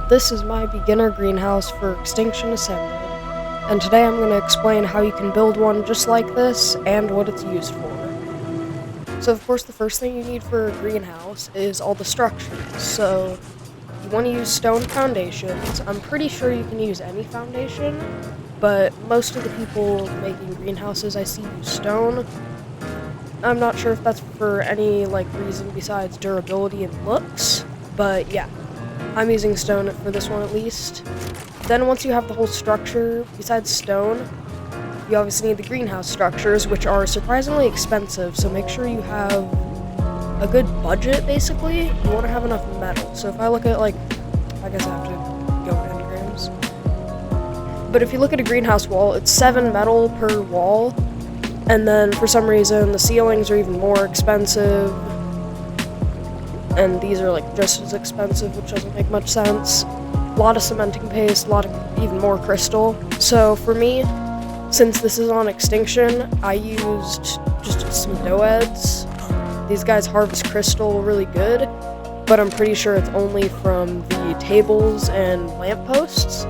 This is my beginner greenhouse for Extinction Ascended, and today I'm going to explain how you can build one just like this and what it's used for. So of course the first thing you need for a greenhouse is all the structures. So you want to use stone foundations. I'm pretty sure you can use any foundation, but most of the people making greenhouses I see use stone. I'm not sure if that's for any reason besides durability and looks, but yeah. I'm using stone for this one at least. Then once you have the whole structure, besides stone, you obviously need the greenhouse structures, which are surprisingly expensive, so make sure you have a good budget, basically. You want to have enough metal. So if I look at, I guess I have to go engrams. But if you look at a greenhouse wall, it's 7 metal per wall, and then for some reason the ceilings are even more expensive. And these are just as expensive, which doesn't make much sense. A lot of cementing paste, a lot of even more crystal. So for me, since this is on Extinction, I used just some doeds. These guys harvest crystal really good, but I'm pretty sure it's only from the tables and lampposts.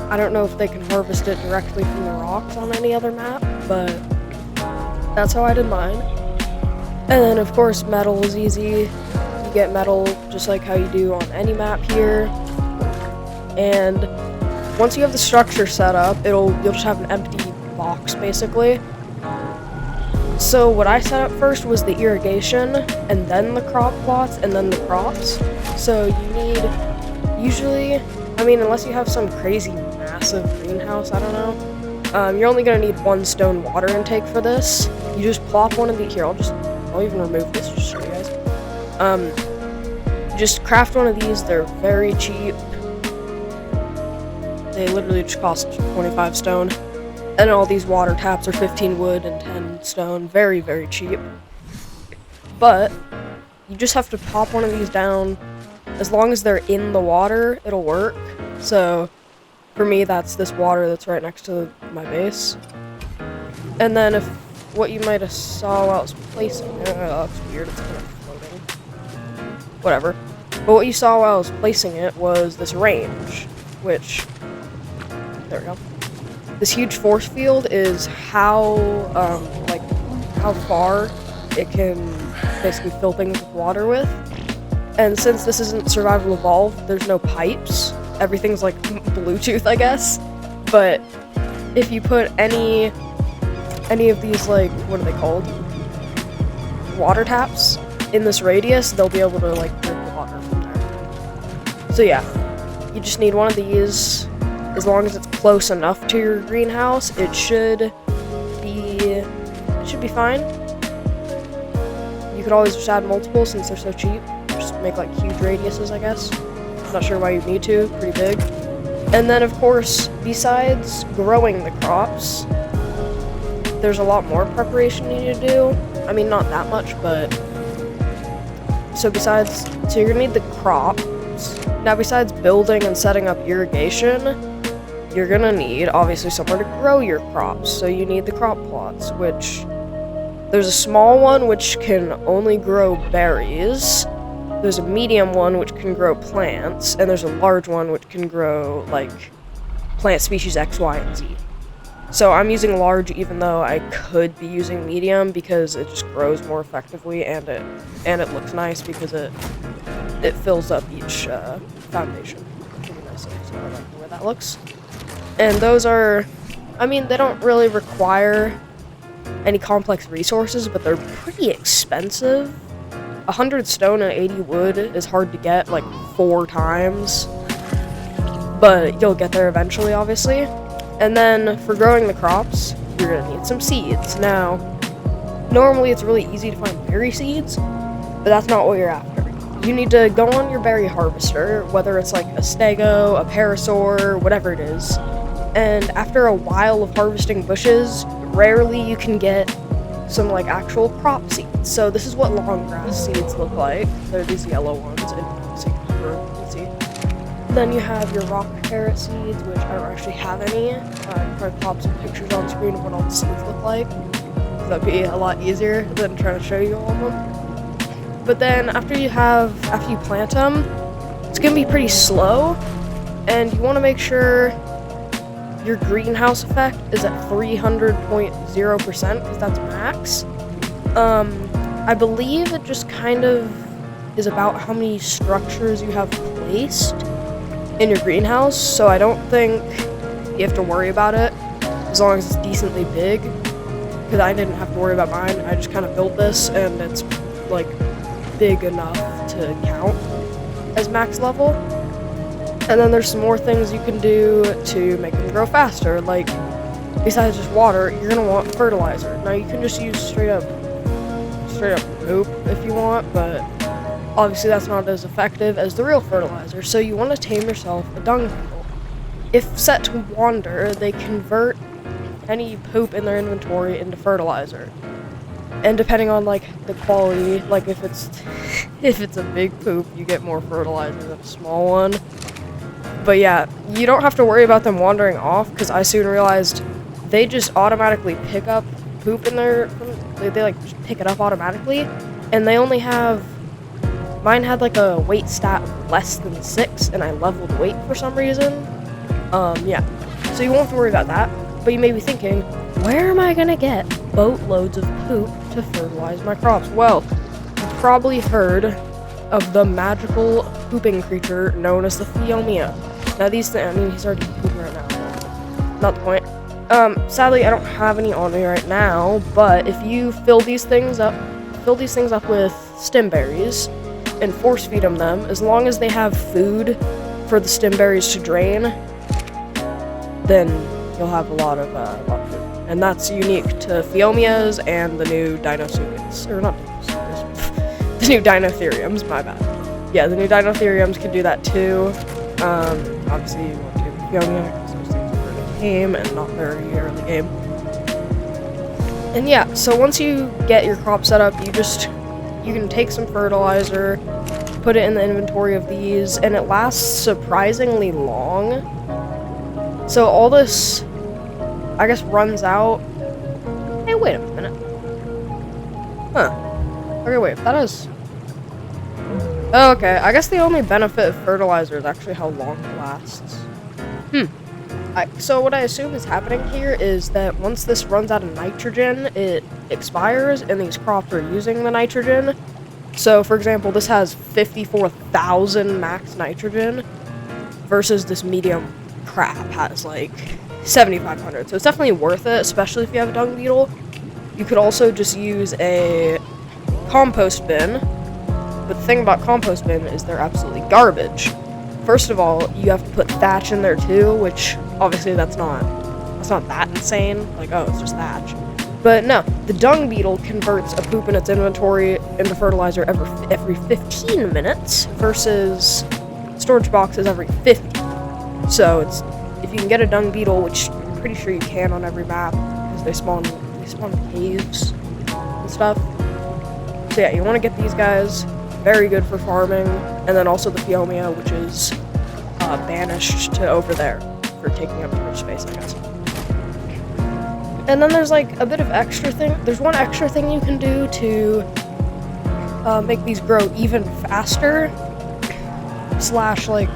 I don't know if they can harvest it directly from the rocks on any other map, but that's how I did mine. And then of course metal is easy. Get metal just like how you do on any map here, and once you have the structure set up, you'll just have an empty box basically. So what I set up first was the irrigation, and then the crop plots, and then the crops. So you need, usually, unless you have some crazy massive greenhouse, I don't know, you're only gonna need 1 stone water intake for this. You just plop one of the, here, I'll even remove this just to show you guys. Just craft one of these. They're very cheap. They literally just cost 25 stone. And all these water taps are 15 wood and 10 stone. Very, very cheap. But you just have to pop one of these down. As long as they're in the water, it'll work. So for me, that's this water that's right next to my base. And then if what you might have saw while I was placing it, that's weird, it's kind of floating. Whatever. But what you saw while I was placing it was this range, which, there we go. This huge force field is how far it can basically fill things with water with. And since this isn't Survival Evolved, there's no pipes. Everything's like Bluetooth, I guess. But if you put any of these, what are they called? Water taps in this radius, they'll be able to drink the water from there. So yeah, you just need one of these. As long as it's close enough to your greenhouse, it should be fine. You could always just add multiple since they're so cheap. Just make huge radiuses, I guess. Not sure why you need to, pretty big. And then of course, besides growing the crops, there's a lot more preparation you need to do. Not that much, but so you're gonna need the crops. Now besides building and setting up irrigation, you're gonna need obviously somewhere to grow your crops. So you need the crop plots, which there's a small one which can only grow berries. There's a medium one which can grow plants, and there's a large one which can grow plant species X, Y, and Z. So I'm using large even though I could be using medium because it just grows more effectively and it looks nice because it fills up each foundation pretty nicely. So I like the way that looks. And those are, they don't really require any complex resources, but they're pretty expensive. 100 stone and 80 wood is hard to get 4 times, but you'll get there eventually, obviously. And then for growing the crops, you're gonna need some seeds. Now, normally it's really easy to find berry seeds, but that's not what you're after. You need to go on your berry harvester, whether it's a stego, a parasaur, whatever it is. And after a while of harvesting bushes, rarely you can get some actual crop seeds. So this is what long grass seeds look like. They're these yellow ones, and you can see. Then you have your rock carrot seeds, which I don't actually have any. I'll probably pop some pictures on screen of what all the seeds look like. That'd be a lot easier than trying to show you all of them. But then after you plant them, it's gonna be pretty slow. And you want to make sure your greenhouse effect is at 300.0% because that's max. I believe it just kind of is about how many structures you have placed in your greenhouse, so I don't think you have to worry about it as long as it's decently big, because I didn't have to worry about mine. I just kind of built this and it's like big enough to count as max level. And then there's some more things you can do to make them grow faster, like besides just water, you're gonna want fertilizer. Now you can just use straight up poop if you want, but obviously that's not as effective as the real fertilizer, so you want to tame yourself a dung beetle. If set to wander, they convert any poop in their inventory into fertilizer. And depending on like the quality, like if it's a big poop, you get more fertilizer than a small one. But yeah, you don't have to worry about them wandering off, because I soon realized they just automatically pick up poop in their, they like just pick it up automatically, and they only have, mine had like a weight stat of less than 6, and I leveled weight for some reason. Yeah, so you won't have to worry about that, but you may be thinking, where am I gonna get boatloads of poop to fertilize my crops? Well, you've probably heard of the magical pooping creature known as the Phiomia. Now these things, I mean, he's already pooping right now, not the point. Sadly, I don't have any on me right now, but if you fill these things up with stimberries and force feed them, as long as they have food for the stimberries to drain, then you'll have a lot of food. And that's unique to Phiomias and the new Deinosuchids, or not Deinosuchids, the new Dinotheriums, my bad. Yeah, the new Dinotheriums can do that too. Obviously you want to get the Phiomia because those things are early game and not very early game. And yeah, so once you get your crop set up, you can take some fertilizer, put it in the inventory of these, and it lasts surprisingly long. So all this, I guess, runs out. Hey, wait a minute. Huh. Okay, wait, that is... Oh, okay, I guess the only benefit of fertilizer is actually how long it lasts. So what I assume is happening here is that once this runs out of nitrogen, it expires, and these crops are using the nitrogen. So, for example, this has 54,000 max nitrogen, versus this medium crap has, like, 7,500. So it's definitely worth it, especially if you have a dung beetle. You could also just use a compost bin, but the thing about compost bin is they're absolutely garbage. First of all, you have to put thatch in there too, which obviously that's not that insane. Like, oh, it's just thatch. But no, the dung beetle converts a poop in its inventory into fertilizer every 15 minutes versus storage boxes every 50. So it's, if you can get a dung beetle, which I'm pretty sure you can on every map because they spawn caves and stuff. So yeah, you want to get these guys. Very good for farming, and then also the Phiomia, which is banished to over there for taking up too much space, I guess. And then there's like a bit of extra thing. There's one extra thing you can do to make these grow even faster, / like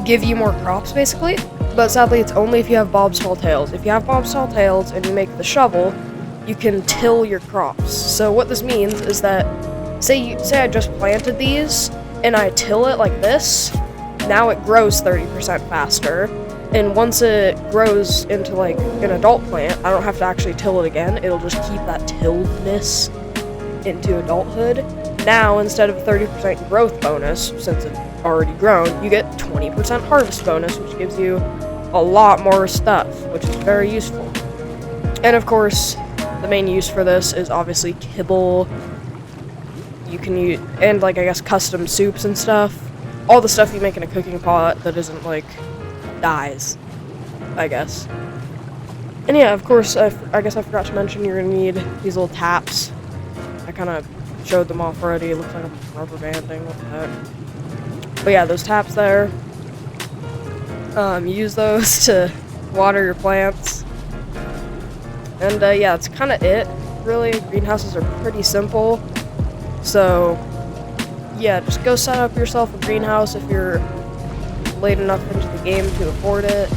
give you more crops, basically. But sadly, it's only if you have Bob's Tall Tales. If you have Bob's Tall Tales and you make the shovel, you can till your crops. So what this means is that say I just planted these and I till it like this, now it grows 30% faster, and once it grows into like an adult plant, I don't have to actually till it again. It'll just keep that tilledness into adulthood. Now, instead of a 30% growth bonus, since it's already grown, you get 20% harvest bonus, which gives you a lot more stuff, which is very useful. And of course, the main use for this is obviously kibble. You can use, and like, I guess, custom soups and stuff. All the stuff you make in a cooking pot that isn't, like, dyes, I guess. And yeah, of course, I guess I forgot to mention you're gonna need these little taps. I kind of showed them off already. It looks like I'm rubber banding, what the heck. But yeah, those taps there. Use those to water your plants. And yeah, that's kind of it, really. Greenhouses are pretty simple. So, yeah, just go set up yourself a greenhouse if you're late enough into the game to afford it.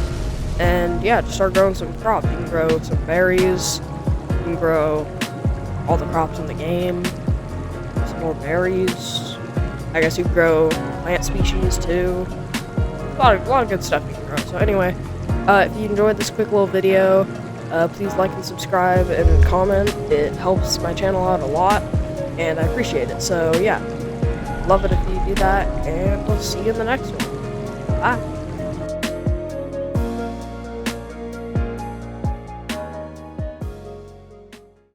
And yeah, just start growing some crops. You can grow some berries, you can grow all the crops in the game, some more berries. I guess you can grow plant species too. A lot of good stuff you can grow. So anyway, if you enjoyed this quick little video, please like and subscribe and comment. It helps my channel out a lot, and I appreciate it. So yeah, love it if you do that, and we'll see you in the next one. Bye.